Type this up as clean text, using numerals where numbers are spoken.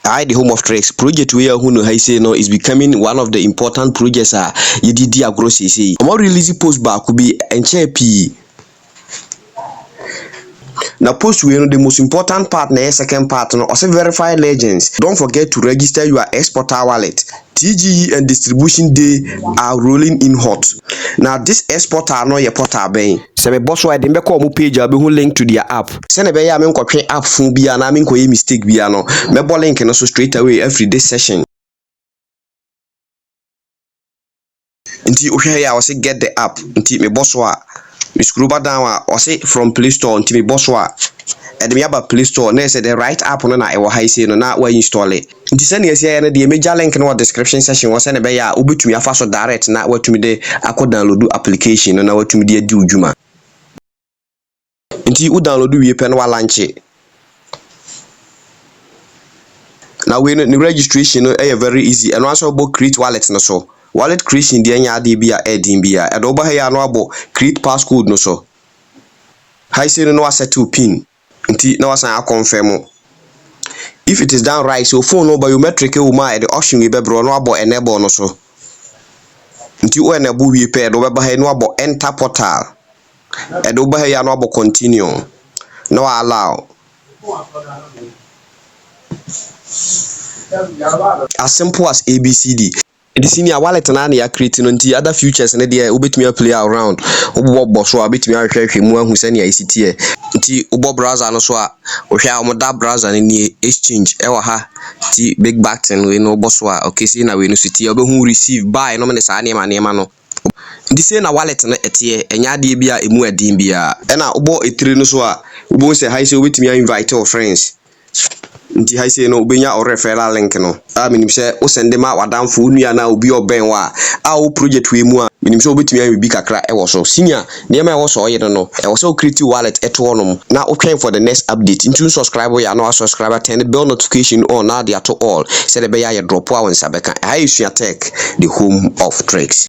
The home of tricks project we are who I say no is becoming one of the important projects you did say. I'm release post back could be NCP. Now post we know the most important part na second part no also verify legends. Don't forget to register your exporter wallet. TGE and distribution day are rolling in hot. Now this exporter no your portal ben. Se me boss why dem be call mu page abi hu link to their app. Se na be ya me nkotwe app fun bia na me nkoye mistake bia no. Me bo link no so straight away every day session. Nti ohwe ya say get the app. Nti me boss wa me scroll down or say from Play Store nti me boss wa and me aba Play Store na say the right app no na e wo high say no na wa install it. Nti se na esi ya na the major link no description section wo say na be ya obetumi afa so direct na watumi de akọ download application no na watumi de adi udwuma. Nti u download we pe no wa launch. Now we no registration no very easy and also about create wallet no so. Wallet creation dey anya ade bia edin bia e do ba ya no abo create passcode no so high say no set to pin nti na wasan confirm if it is done right so phone no biometric e ma the option we be bro no abo enable no so nti o enable we pe do ba ha no abo enter portal e do ba ya no abo continue no allow as simple as ABCD. The senior wallet na ya create no nti other features na dey obetumi play around obo so obetumi ahwehwe mu ahu se na ICT e nti obo browser no so a ohwe a omoda browser ni exchange e wa ha ti big button we no obo so a okay see na we no city obehu receive buy no me sa na no nti say na wallet na ete enya de bia emu adin bia e na obo etire no so a obo say hi say obetumi invite your friends nti ha say no obenya or referral link no minim say o send ma wadamfo nua na obi oben wa o project we mu a minim say obetumi an bi kakra e wo so senior nema e wo so oye no e wo so create wallet eto honom na o twen for the next update nti subscribe ya no subscribe turn the bell notification on na dey to all say the be ya drop a won sabeka ha is your tech the home of tricks.